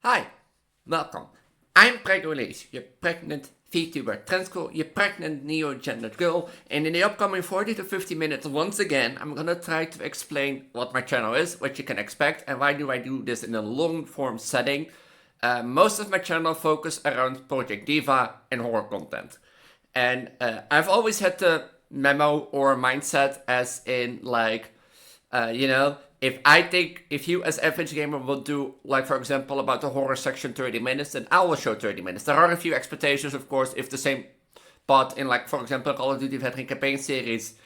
Hi, welcome. I'm Preggo Elise, your pregnant Vtuber trans girl, your pregnant neo-gendered girl, and in the upcoming 40 to 50 minutes, once again, I'm gonna try to explain what my channel is, what you can expect, and why do I do this in a long-form setting. Most of my channel focus around Project Diva and horror content. And I've always had the memo or mindset as in like, if you as average gamer will do, like for example, about the horror section 30 minutes, then I will show 30 minutes. There are a few expectations, of course, if the same part in like, for example, Call of Duty Vetran Campaigns series,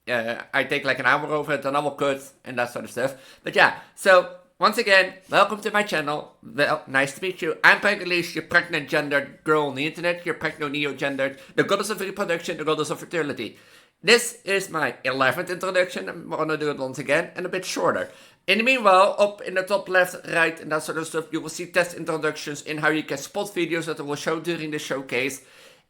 I take like an hour over it, then I will cut and that sort of stuff. But yeah, so once again, welcome to my channel. Well, nice to meet you. I'm Preggo Elise, your pregnant gendered girl on the internet, your pregnant neo-gendered, the goddess of reproduction, the goddess of fertility. This is my 11th introduction. I'm gonna do it once again and a bit shorter. In the meanwhile, up in the top left, right, and that sort of stuff, you will see test introductions in how you can spot videos that I will show during the showcase.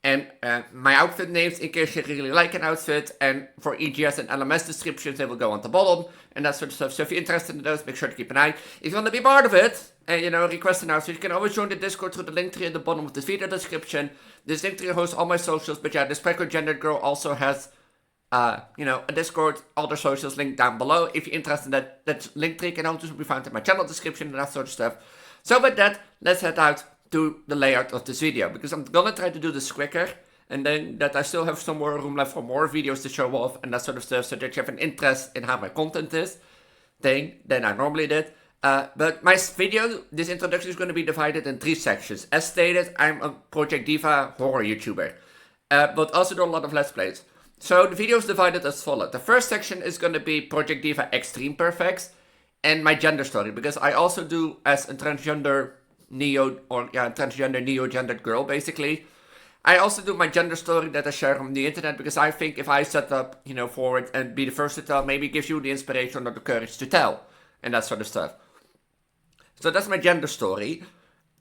And my outfit names in case you really like an outfit. And for EGS and LMS descriptions, they will go on the bottom and that sort of stuff. So if you're interested in those, make sure to keep an eye. If you want to be part of it and, request an outfit, you can always join the Discord through the link tree at the bottom of this video description. This link tree hosts all my socials. But yeah, this Preggo Gendered Girl also has a Discord, all the socials linked down below. If you're interested in that link tree can also be found in my channel description and that sort of stuff. So with that, let's head out to the layout of this video, because I'm gonna try to do this quicker, and then that I still have some more room left for more videos to show off and that sort of stuff, so that you have an interest in how my content is than I normally did. But my video, this introduction is going to be divided in 3 sections. As stated, I'm a Project Diva horror YouTuber, but also do a lot of Let's Plays. So the video is divided as follows. The first section is going to be Project Diva Extreme Perfects and my gender story, because I also do as a transgender neo-gendered girl, basically. I also do my gender story that I share on the internet, because I think if I set up, forward and be the first to tell, maybe it gives you the inspiration or the courage to tell, and that sort of stuff. So that's my gender story.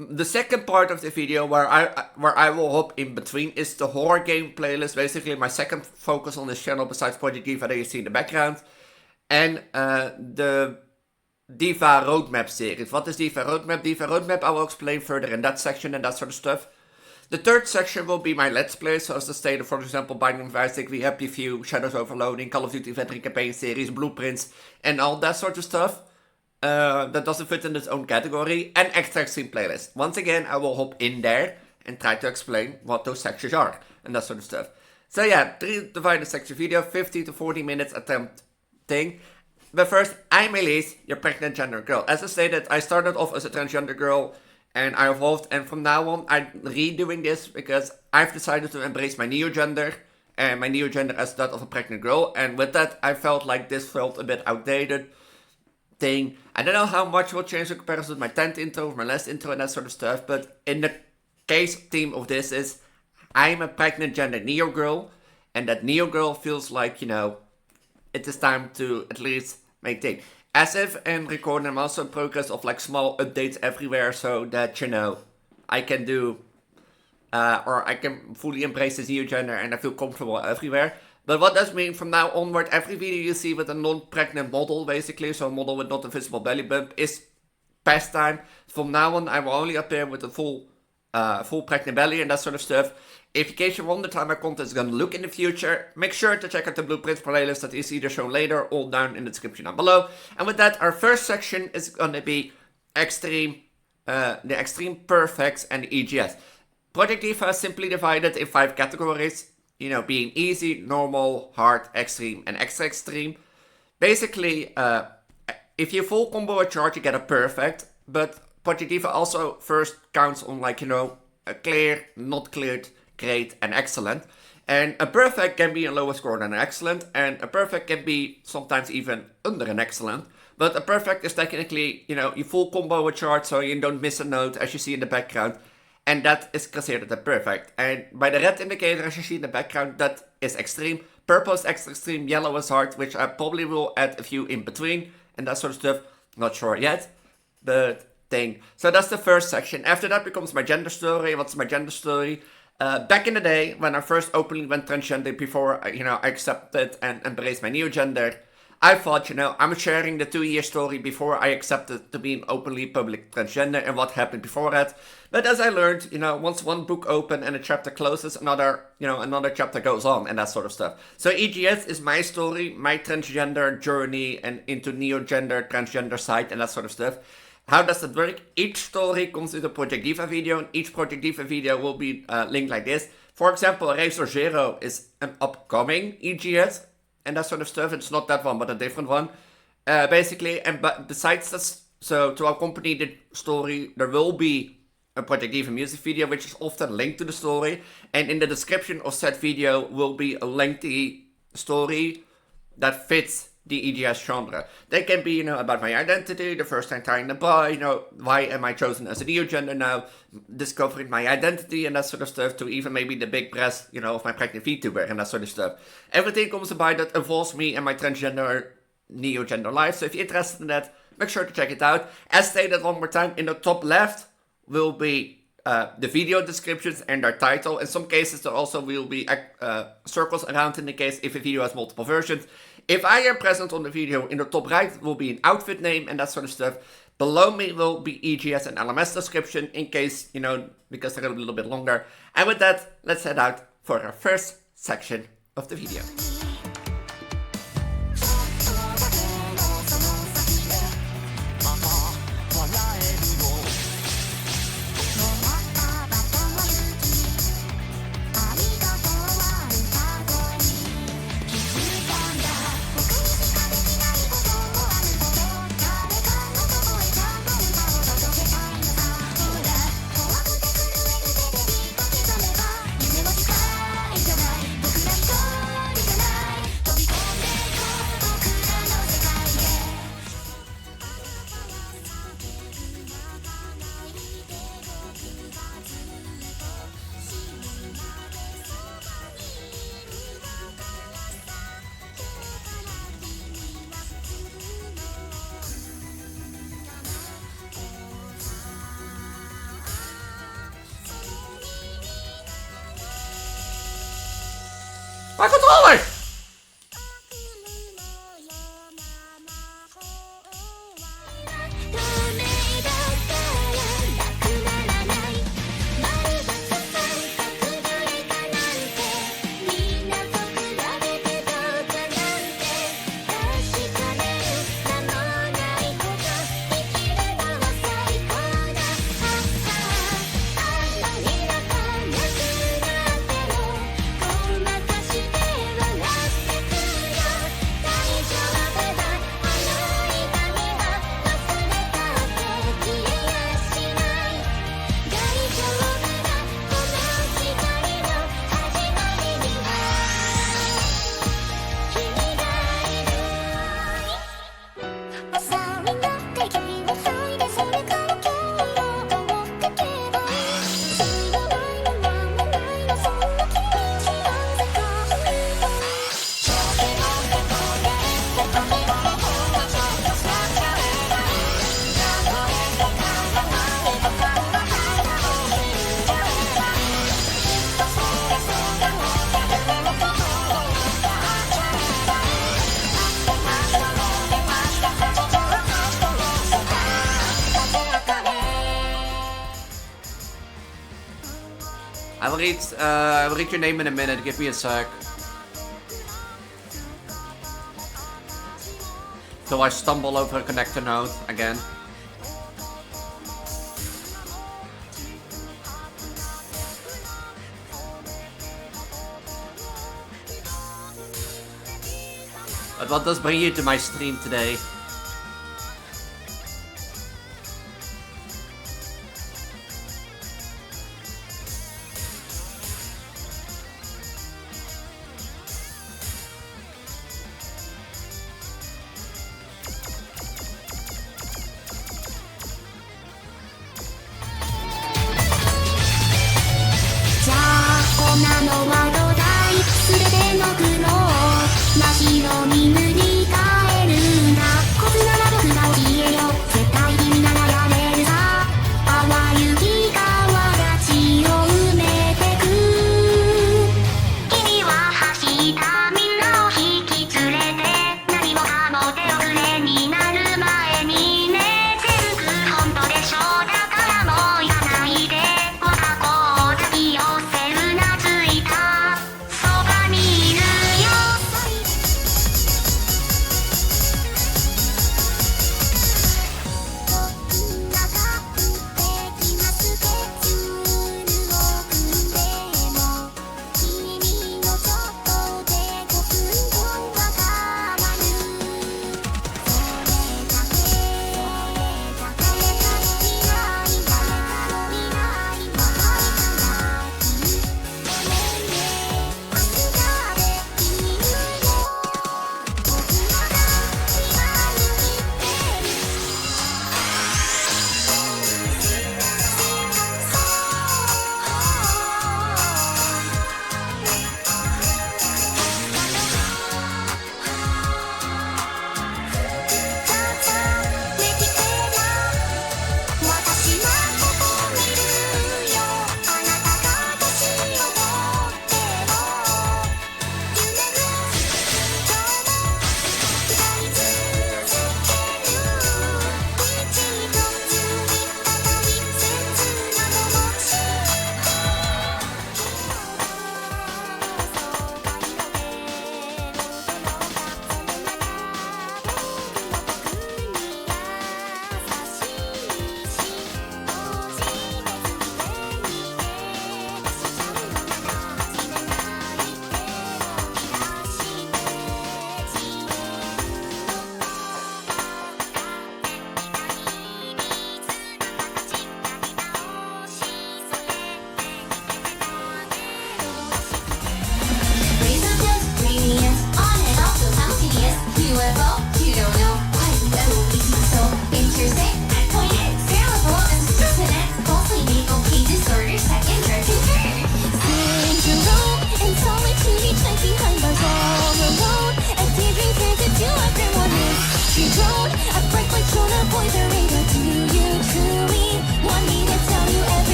The second part of the video, where I will hop in between, is the horror game playlist. Basically, my second focus on this channel besides Project Diva that you see in the background, and the Divaroadmap series. What is Divaroadmap? Divaroadmap I will explain further in that section and that sort of stuff. The third section will be my Let's Play, so as the state of, for example, Binding of Isaac, We Happy Few, Shadows Overloading, Call of Duty Vetran Campaigns series, Blueprints, and all that sort of stuff. That doesn't fit in its own category, and extra extreme playlist. Once again, I will hop in there and try to explain what those sections are and that sort of stuff. So yeah, 3 divided section video, 50 to 40 minutes attempt thing. But first, I'm Elise, your pregnant gender girl. As I stated, I started off as a transgender girl and I evolved, and from now on I'm redoing this because I've decided to embrace my neo-gender, and my neo-gender as that of a pregnant girl, and with that I felt like this felt a bit outdated thing. I don't know how much will change in comparison with my 10th intro, my last intro and that sort of stuff, but in the case theme of this is, I'm a pregnant gender neo girl, and that neo girl feels like, it is time to at least make things. As if and recording, I'm also in progress of like small updates everywhere, so that, I can do, or I can fully embrace this neo gender and I feel comfortable everywhere. But what does mean from now onward, every video you see with a non-pregnant model, basically, so a model with not a visible belly bump, is past time. From now on, I will only appear with a full pregnant belly and that sort of stuff. If in case you wonder how my content is going to look in the future, make sure to check out the Blueprints playlist that is either shown later or down in the description down below. And with that, our first section is going to be the Extreme Perfects and the EGS. Project Diva is simply divided in 5 categories. Being easy, normal, hard, extreme, and extra extreme. Basically, if you full combo a chart, you get a perfect. But Project Diva also first counts on a clear, not cleared, great, and excellent. And a perfect can be a lower score than an excellent, and a perfect can be sometimes even under an excellent. But a perfect is technically, you full combo a chart, so you don't miss a note, as you see in the background. And that is considered a perfect. And by the red indicator, as you see in the background, that is extreme. Purple is extra extreme, yellow is hard, which I probably will add a few in between and that sort of stuff. Not sure yet, but thing. So that's the first section. After that becomes my gender story. What's my gender story? Back in the day, when I first openly went transgender, before I accepted and embraced my neo-gender, I thought, I'm sharing the 2-year story before I accepted to be an openly public transgender and what happened before that. But as I learned, once one book opens and a chapter closes, another chapter goes on and that sort of stuff. So EGS is my story, my transgender journey and into neo-gender, transgender side and that sort of stuff. How does it work? Each story comes with a Project Diva video, and each Project Diva video will be linked like this. For example, Razor Zero is an upcoming EGS, and that sort of stuff. It's not that one, but a different one. Basically, but besides this, so to accompany the story, there will be a Project Diva music video, which is often linked to the story. And in the description of said video will be a lengthy story that fits the EGS genre. They can be, about my identity, the first time trying the bar, why am I chosen as a neo-gender now, discovering my identity and that sort of stuff, to even maybe the big breast, of my pregnant Vtuber and that sort of stuff. Everything comes about that involves me and my transgender, neo-gender life. So if you're interested in that, make sure to check it out. As stated one more time, in the top left will be the video descriptions and their title. In some cases, there also will be circles around in the case if a video has multiple versions. If I am present on the video, in the top right will be an outfit name and that sort of stuff. Below me will be EGS and LMS description in case, because they're a little bit longer. And with that, let's head out for our first section of the video. Waar controle! I will read your name in a minute, give me a sec. Till I stumble over a connector node again. But what does bring you to my stream today?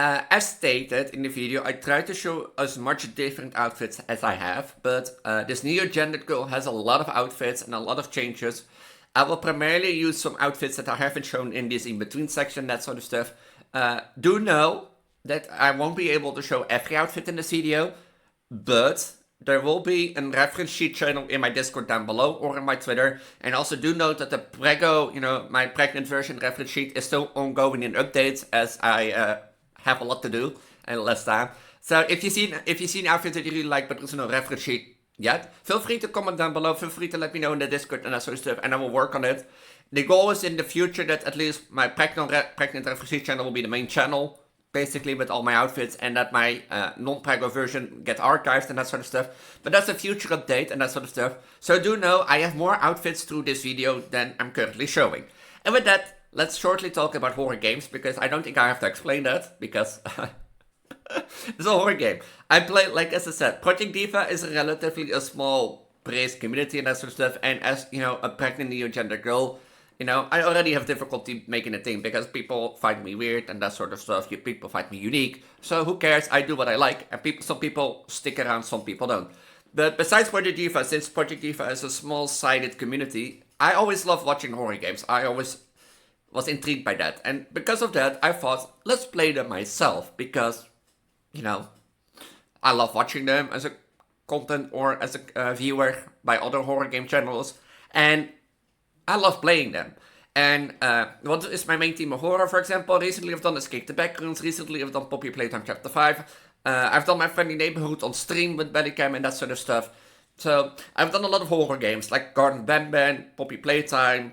As stated in the video, I try to show as much different outfits as I have, but this neo-gendered girl has a lot of outfits and a lot of changes. I will primarily use some outfits that I haven't shown in this in-between section, that sort of stuff. Do know that I won't be able to show every outfit in this video, but there will be a reference sheet channel in my Discord down below or in my Twitter. And also do note that the Preggo, my pregnant version reference sheet is still ongoing in updates, as I have a lot to do and less time. So if you see an outfit that you really like but there's no reference sheet yet, feel free to comment down below. Feel free to let me know in the Discord and that sort of stuff, and I will work on it. The goal is in the future that at least my pregnant reference sheet channel will be the main channel, basically, with all my outfits, and that my non-Preggo version get archived and that sort of stuff. But that's a future update and that sort of stuff. So do know I have more outfits through this video than I'm currently showing. And with that, let's shortly talk about horror games, because I don't think I have to explain that, because it's a horror game. I play, like as I said, Project Diva is a relatively small praised community and that sort of stuff, and as, a pregnant neo-gender girl, I already have difficulty making a thing because people find me weird and that sort of stuff. People find me unique. So who cares? I do what I like, and some people stick around, some people don't. But besides Project Diva, since Project Diva is a small-sided community, I always love watching horror games. I always was intrigued by that. And because of that, I thought, let's play them myself. Because, I love watching them as a content or as a viewer by other horror game channels. And I love playing them. And what is my main theme of horror, for example? Recently I've done Escape the Backrooms. Recently I've done Poppy Playtime Chapter 5. I've done My Friendly Neighborhood on stream with Bellycam and that sort of stuff. So I've done a lot of horror games like Garden Banban, Poppy Playtime,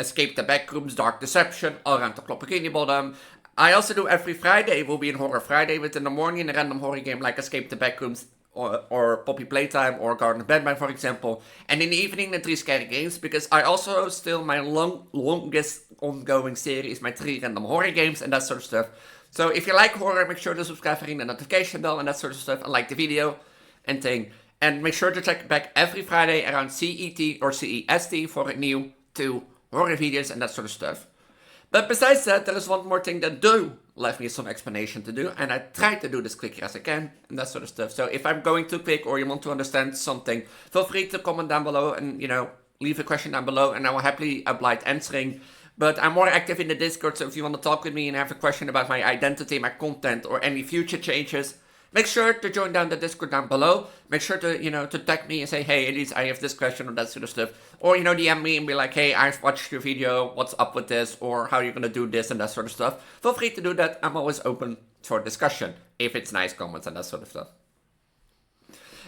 Escape the Backrooms, Dark Deception, All Around the Clock Bikini Bottom. I also do every Friday, will be in Horror Friday, with in the morning a random horror game like Escape the Backrooms or Poppy Playtime or Garden Banban, for example. And in the evening, the 3 Scary Games, because I also still, my longest ongoing series, my 3 random horror games and that sort of stuff. So if you like horror, make sure to subscribe, ring the notification bell and that sort of stuff, and like the video and thing. And make sure to check back every Friday around CET or CEST for new 2 horror videos and that sort of stuff. But besides that, there is one more thing that left me some explanation to do, and I try to do this quickly as I can, and that sort of stuff. So if I'm going too quick or you want to understand something, feel free to comment down below and, leave a question down below, and I will happily oblige answering. But I'm more active in the Discord, so if you want to talk with me and have a question about my identity, my content, or any future changes, make sure to join down the Discord down below. Make sure to, to tag me and say, hey, Elise, I have this question or that sort of stuff. Or, DM me and be like, hey, I've watched your video, what's up with this, or how you're gonna do this and that sort of stuff. Feel free to do that. I'm always open for discussion, if it's nice comments and that sort of stuff.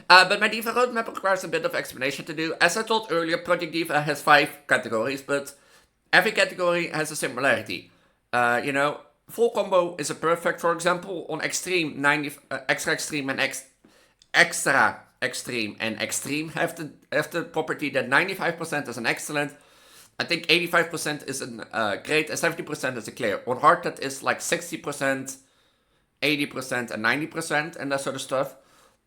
But my Divaroadmap requires a bit of explanation to do. As I told earlier, Project Diva has 5 categories, but every category has a similarity. Full combo is a perfect, for example, on extreme, extra extreme and extra extreme and extreme have the property that 95% is an excellent, I think 85% is an great, and 70% is a clear. On hard, that is like 60%, 80% and 90% and that sort of stuff.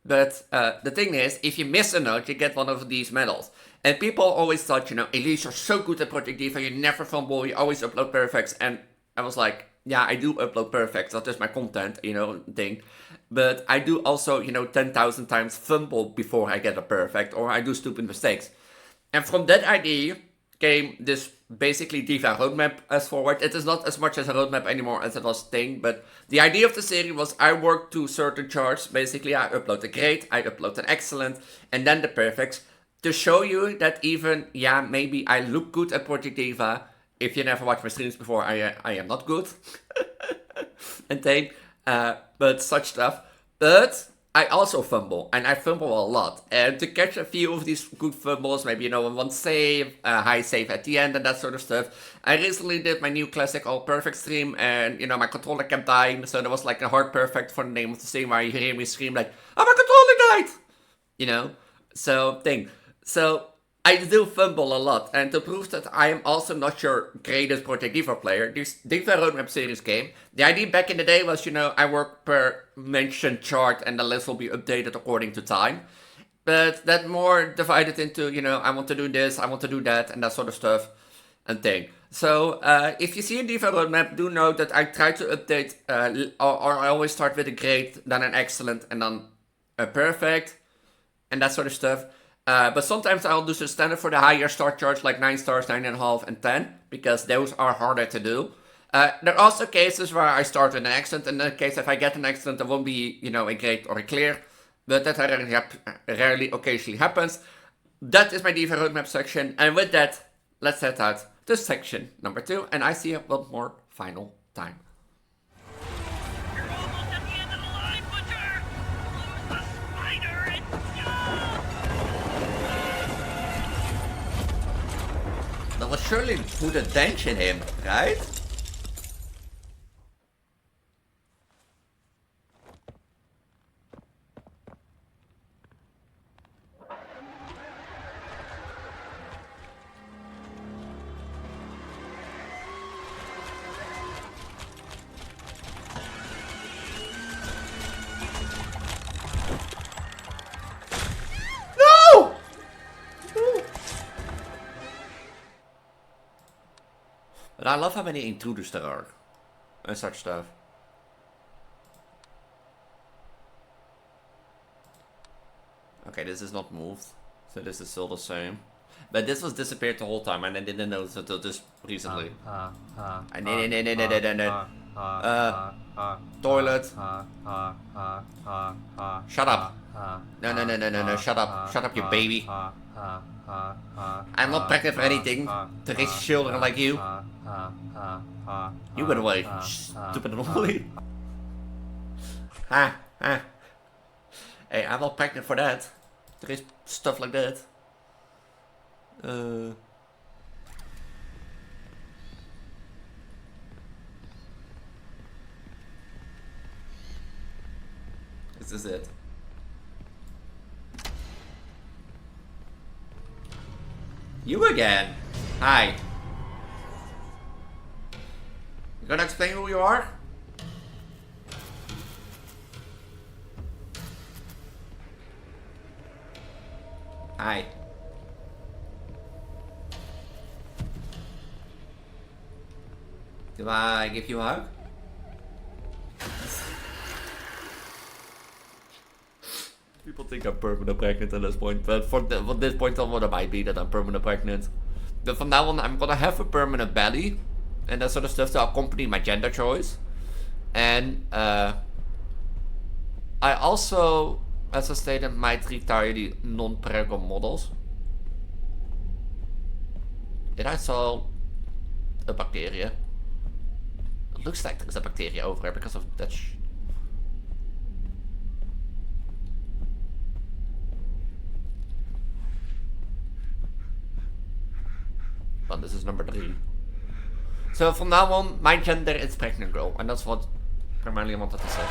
But the thing is, if you miss a note, you get one of these medals. And people always thought, Elise, you're so good at Project Diva, you never fumble, you always upload perfects. And I was like, yeah, I do upload perfects, that is my content, thing. But I do also, 10,000 times fumble before I get a perfect, or I do stupid mistakes. And from that idea came this basically Divaroadmap as forward. It is not as much as a roadmap anymore as it was thing, but the idea of the series was I work to certain charts. Basically, I upload a great, I upload an excellent, and then the perfects, to show you that even, maybe I look good at Project Diva. If you never watched my streams before, I am not good. And thing, but such stuff. But I also fumble, and I fumble a lot. And to catch a few of these good fumbles, maybe, one save, a high save at the end, and that sort of stuff. I recently did my new classic all perfect stream, and, my controller kept dying. So there was like a hard perfect for the name of the stream where you hear me scream like, oh, my controller died! So thing. So I do fumble a lot, and to prove that I am also not your greatest Project Diva player, this Divaroadmap series game, the idea back in the day was, I work per mentioned chart and the list will be updated according to time. But that more divided into, I want to do this, I want to do that, and that sort of stuff. and thing. So if you see a Divaroadmap, do note that I try to update, or I always start with a great, then an excellent, and then a perfect, and that sort of stuff. But sometimes I'll do some standard for the higher star charts, like 9 stars, 9.5, and 10, because those are harder to do. There are also cases where I start with an excellent. In that case, if I get an excellent, it won't be, a great or a clear, but that rarely occasionally happens. That is my Divaroadmap section, and with that, let's head out to section number 2, and I see you one more final time. You're almost at the end of the line, Butcher! Lose the spider and go! That will surely put a dent in him, right? But I love how many intruders there are. And such stuff. Okay, this is not moved. So this is still the same. But this was disappeared the whole time and I didn't notice until just recently. Toilet. Shut up. No, shut up. Shut up, you baby. I'm not pregnant for anything. To raise children like you. You went away, stupid anomaly. Hey, I'm not pregnant for that. To raise stuff like that. This is it. You again? Hi. You gonna explain who you are? Hi. Do I give you a hug? People think I'm permanent pregnant at this point, but for this point on, what it might be that I'm permanent pregnant. But from now on, I'm gonna have a permanent belly and that sort of stuff to accompany my gender choice. And I also, as I stated, might retire the non-Preggo models. Did I saw a bacteria? It looks like there's a bacteria over there because of that. But this is number 3. So from now on, my gender is pregnant girl, and that's what primarily I wanted to say.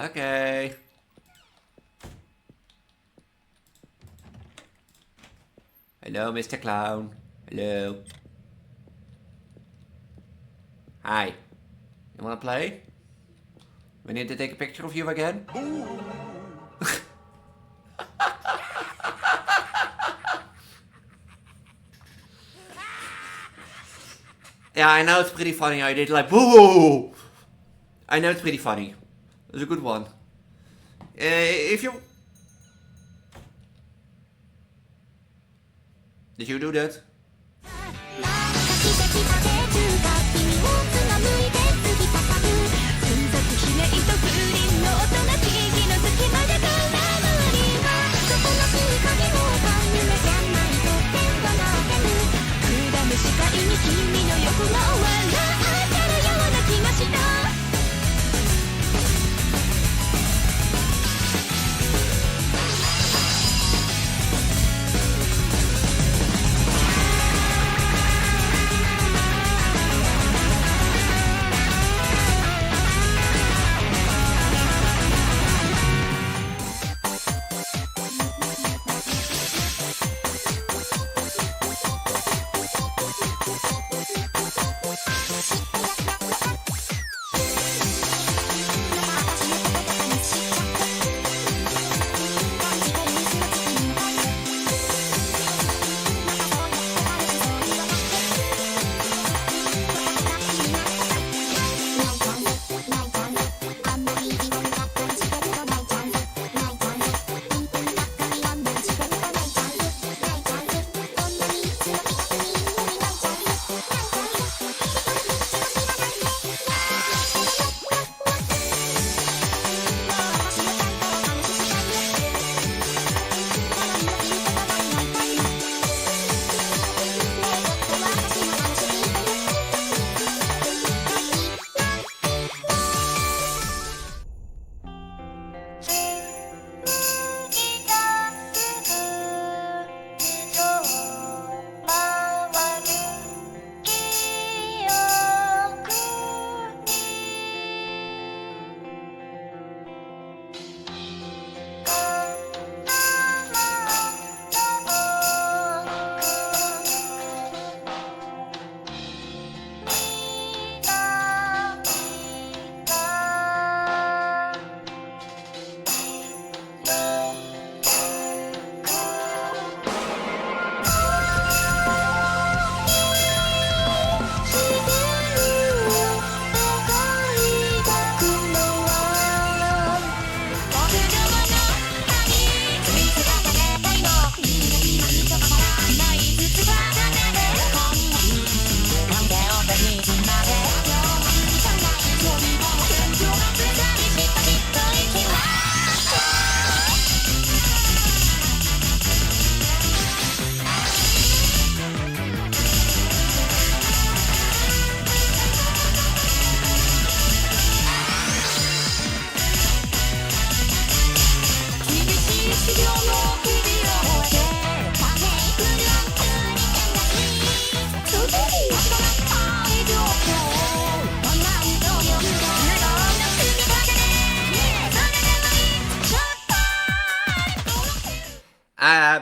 Okay. Hello, Mr. Clown. Hello. Hi. You wanna play? We need to take a picture of you again? Yeah, I know it's pretty funny. I did like boo. I know it's pretty funny. It's a good one. If you... Did you do that?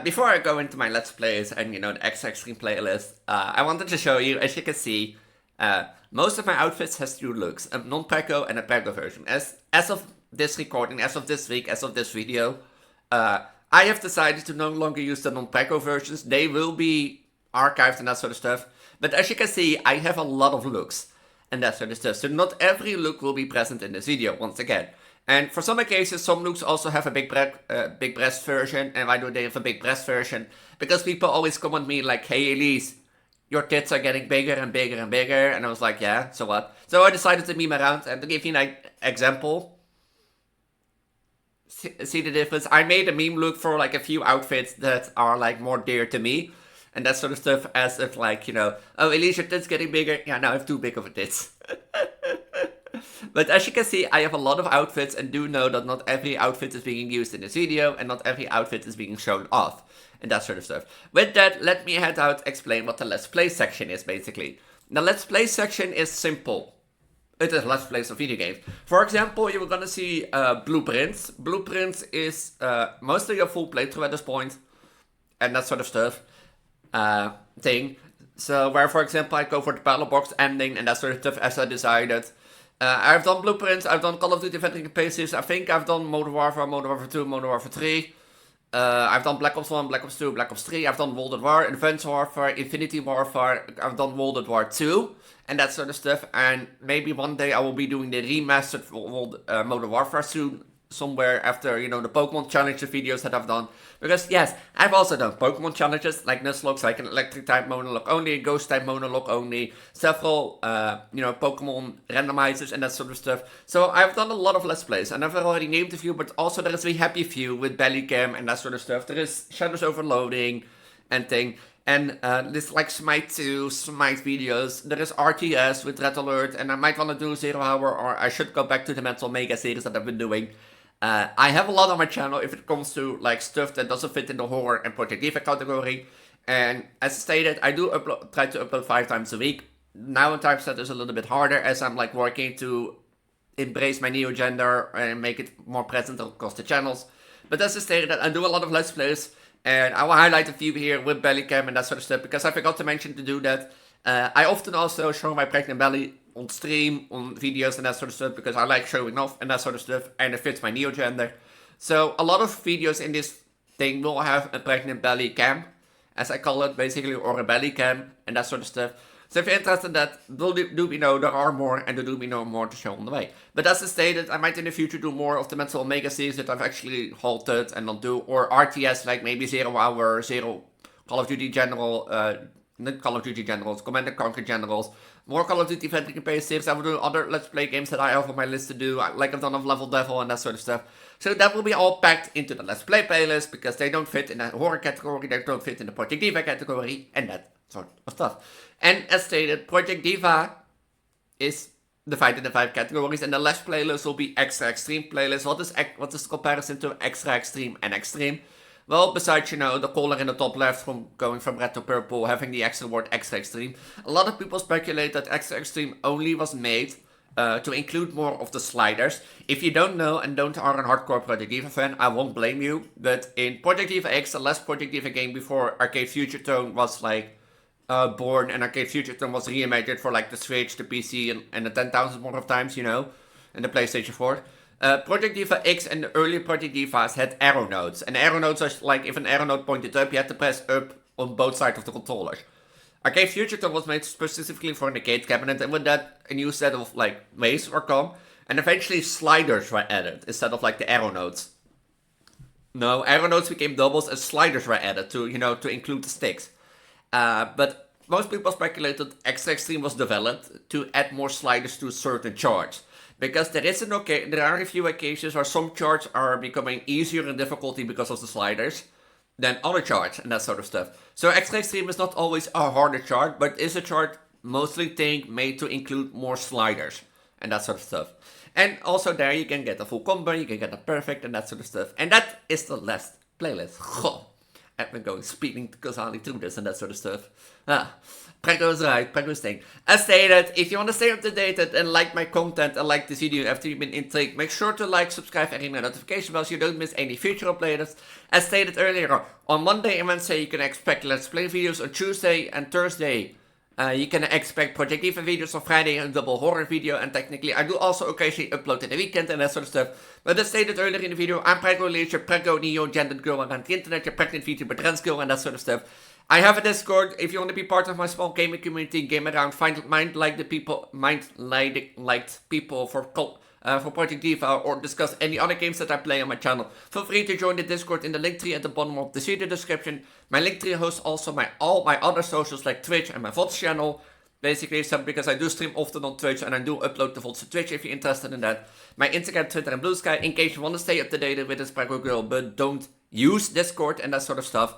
before I go into my Let's Plays and, the extra extreme playlist, I wanted to show you, as you can see, most of my outfits has two looks, a non-Preggo and a Preggo version. As of this recording, as of this week, as of this video, I have decided to no longer use the non-Preggo versions. They will be archived and that sort of stuff. But as you can see, I have a lot of looks and that sort of stuff. So not every look will be present in this video, once again. And for some occasions, some looks also have a big breast version. And why do they have a big breast version? Because people always comment me like, hey Elise, your tits are getting bigger and bigger and bigger. And I was like, yeah, so what? So I decided to meme around, and to give you an example, see the difference? I made a meme look for like a few outfits that are like more dear to me. And that sort of stuff, as if like, oh Elise, your tits getting bigger. Yeah, now I have too big of a tits. But as you can see, I have a lot of outfits, and do know that not every outfit is being used in this video, and not every outfit is being shown off, and that sort of stuff. With that, let me head out, explain what the Let's Play section is, basically. The Let's Play section is simple. It is Let's Plays of video games. For example, you are gonna see blueprints. Blueprints is mostly a full playthrough at this point, and that sort of stuff. Thing. So, where for example, I go for the battle box ending, and that sort of stuff as I decided. I've done blueprints, I've done Call of Duty Vetran Campaigns, I think I've done Modern Warfare, Modern Warfare 2, Modern Warfare 3. I've done Black Ops 1, Black Ops 2, Black Ops 3, I've done World at War, Advanced Warfare, Infinity Warfare, I've done World at War 2, and that sort of stuff. And maybe one day I will be doing the remastered Modern Warfare soon, somewhere after, the Pokemon Challenger videos that I've done. Because yes, I've also done Pokemon Challenges, like Nuzlocke, like an Electric type monologue only, Ghost type monologue only, several, Pokemon randomizers and that sort of stuff. So I've done a lot of Let's Plays, and I've already named a few, but also there is We Happy Few with Bellycam and that sort of stuff. There is Shadows Overloading and thing. And this like Smite 2, Smite videos. There is RTS with Red Alert, and I might want to do 0 Hour, or I should go back to the Mental Mega series that I've been doing. I have a lot on my channel if it comes to like stuff that doesn't fit in the horror and Project Diva category. And as stated, I do try to upload 5 times a week. Now in times that is a little bit harder, as I'm like working to embrace my neo-gender and make it more present across the channels. But as I stated, I do a lot of Let's Plays, and I will highlight a few here with Bellycam and that sort of stuff, because I forgot to mention to do that. I often also show my pregnant belly on stream, on videos and that sort of stuff, because I like showing off and that sort of stuff, and it fits my neo-gender. So a lot of videos in this thing will have a pregnant belly cam, as I call it, basically, or a belly cam and that sort of stuff. So if you're interested in that, do we know there are more, and there do we know more to show on the way. But as I stated, I might in the future do more of the Mental Omega series that I've actually halted and not do, or RTS, like maybe 0 Hour, Call of Duty General, not Call of Duty Generals, Command & Conquer Generals, more Call of Duty Vetran Campaigns series. I will do other Let's Play games that I have on my list to do, like I've done of Level Devil and that sort of stuff. So that will be all packed into the Let's Play playlist, because they don't fit in the horror category, they don't fit in the Project Diva category, and that sort of stuff. And as stated, Project Diva is divided into 5 categories, and the Let's playlist will be Extra Extreme playlist. What is the comparison to Extra Extreme and Extreme? Well, besides, the color in the top left from going from red to purple, having the extra word Extra Extreme, a lot of people speculate that Extra Extreme only was made to include more of the sliders. If you don't know and are a hardcore Project Diva fan, I won't blame you. But in Project Diva X, the last Project Diva game before Arcade Future Tone was like born, and Arcade Future Tone was reimagined for like the Switch, the PC, and the 10,000 more of times, and the PlayStation 4. Project Diva X and the early Project Divas had arrow nodes. And arrow nodes are like, if an arrow node pointed up, you had to press up on both sides of the controllers. Arcade Future Tone was made specifically for an arcade cabinet, and with that, a new set of like ways were come, and eventually sliders were added instead of like the arrow nodes. No, arrow nodes became doubles, and sliders were added to include the sticks. But most people speculated Extra Extreme was developed to add more sliders to a certain charge. Because there are a few occasions where some charts are becoming easier in difficulty because of the sliders than other charts and that sort of stuff. So Extra Extreme is not always a harder chart, but is a chart mostly made to include more sliders and that sort of stuff. And also there you can get a full combo, you can get a perfect and that sort of stuff. And that is the last playlist. I've been going speeding causally through this and that sort of stuff. Preggo's right, Preggo's thing. As stated, if you want to stay up to date and like my content and like this video after you've been intrigued, make sure to like, subscribe, and ring the notification bell so you don't miss any future uploads. As stated earlier, on Monday and Wednesday you can expect Let's Play videos. On Tuesday and Thursday you can expect Project Diva videos. On Friday a double horror video, and technically I do also occasionally upload in the weekend and that sort of stuff. But as stated earlier in the video, I'm Preggo Elise, your Preggo neo-gendered girl around the internet, your pregnant Vtuber trans girl and that sort of stuff. I have a Discord if you want to be part of my small gaming community, game around, find mind-liked people for Project Diva, or discuss any other games that I play on my channel. Feel free to join the Discord in the link tree at the bottom of the video description. My link tree hosts also all my other socials like Twitch and my VODs channel. Basically, because I do stream often on Twitch and I do upload the VODs to Twitch if you're interested in that. My Instagram, Twitter and Blue Sky in case you want to stay up to date with this Preggo girl but don't use Discord and that sort of stuff.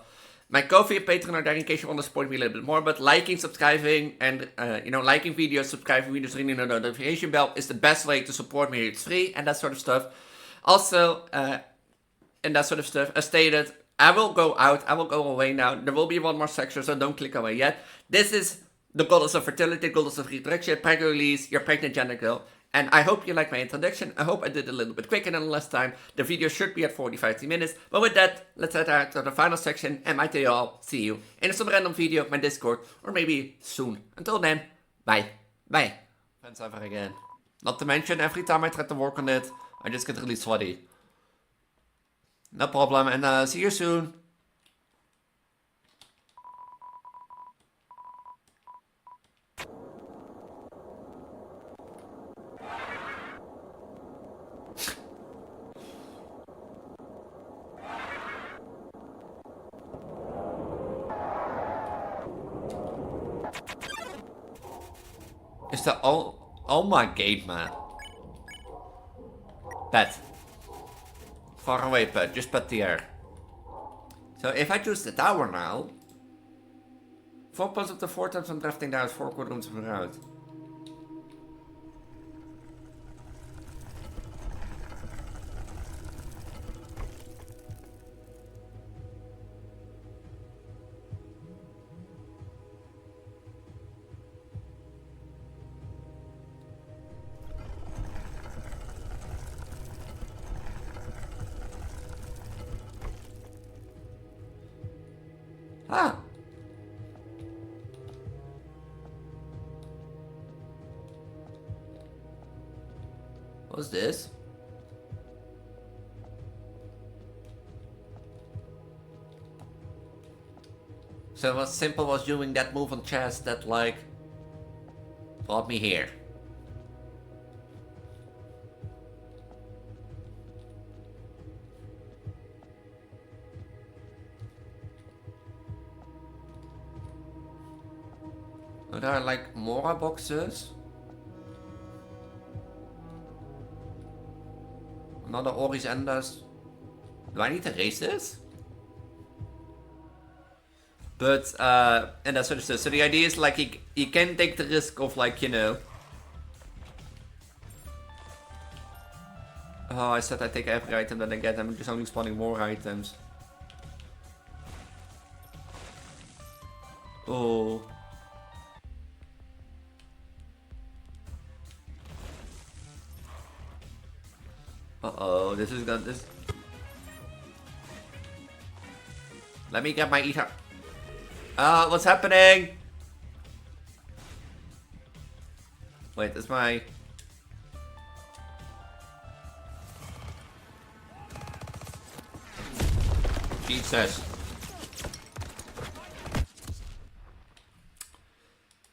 My Ko-fi and Patreon are there in case you want to support me a little bit more, but liking, subscribing, and, liking videos, subscribing videos, ringing the notification bell is the best way to support me. It's free and that sort of stuff. Also, and that sort of stuff, as stated, I will go out, I will go away now. There will be one more section, so don't click away yet. This is the goddess of fertility, goddess of reproduction, Preggo Elise, your pregnant gender girl. And I hope you like my introduction. I hope I did a little bit quicker than last time. The video should be at 45 minutes. But with that, let's head out to the final section. And I tell you all, see you in some random video of my Discord. Or maybe soon. Until then, bye. Bye. Friends ever again. Not to mention, every time I try to work on it, I just get really sweaty. No problem, and see you soon. Is that all? Oh my gate, man. Pet. Far away, pet. Just pet the air. So if I choose the tower now, 4 plus up to 4 times on drafting down is 4 quadrants per route. Ah. What's this? So what simple was doing that move on chess that like brought me here. Are there like more boxes? Another Ori's Enders. Do I need to raise this? But, and that sort of stuff. So the idea is like you can take the risk of like, you know. Oh, I said I take every item that I get. I'm just only spawning more items. Oh. Uh-oh, this is gonna... Let me get my ether. What's happening? Wait, that's my... Jesus.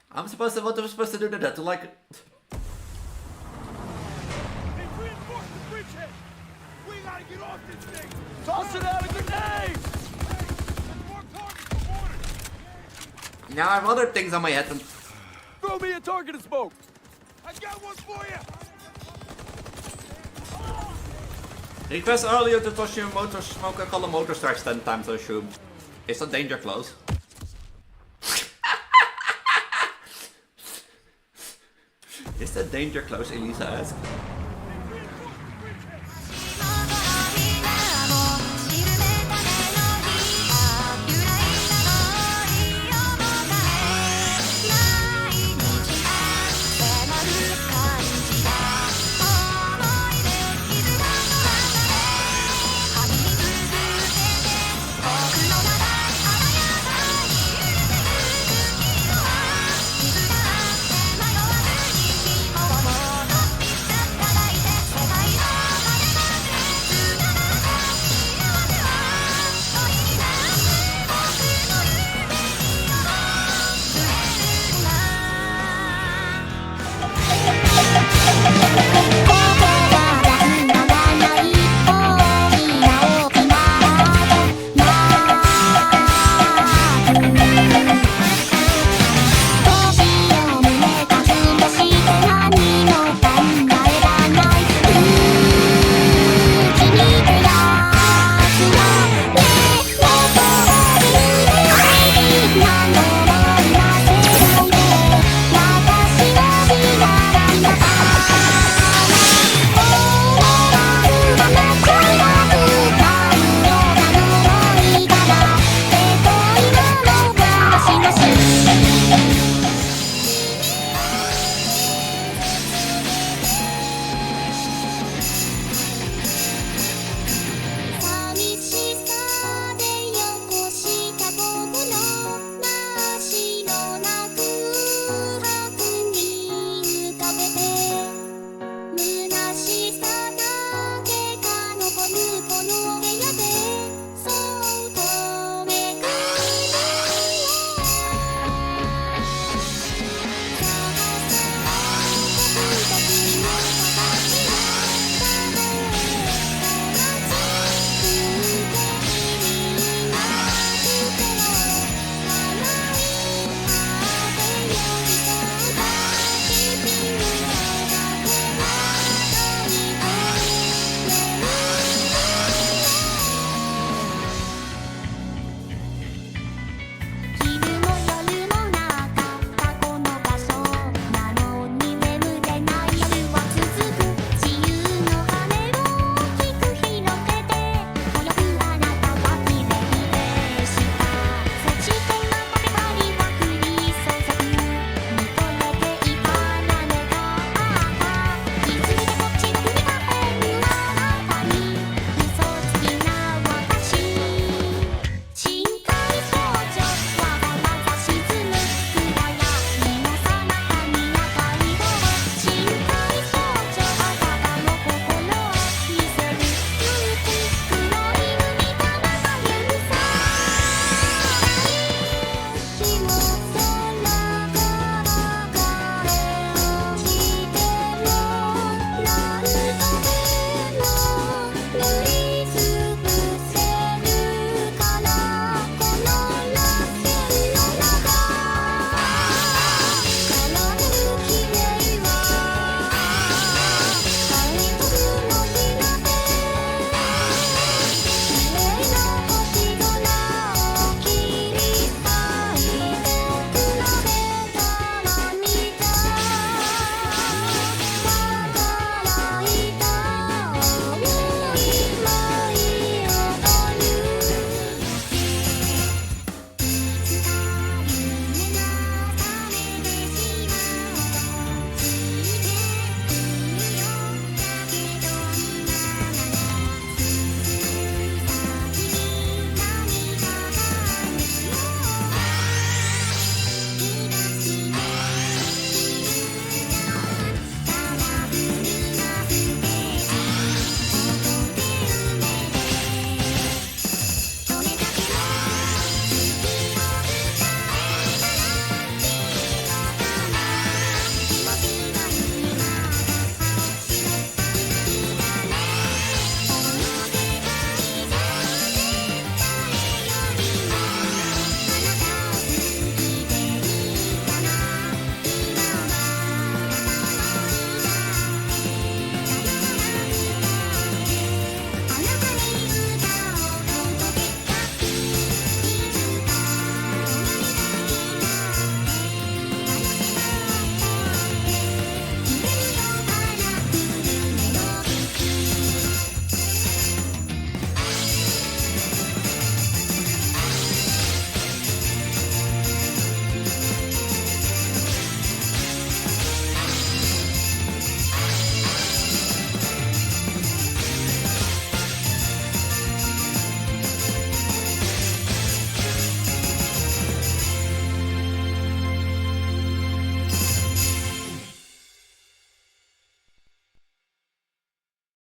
What am I supposed to do to that? To like... Get off this thing! Toss it out a grenade! Now I have other things on my head. Throw me a target of smoke! I got one for you! Request earlier to toss your motor smoke and call a motor strikes 10 times, I assume. Is that danger close? Is that danger close, Elisa asked.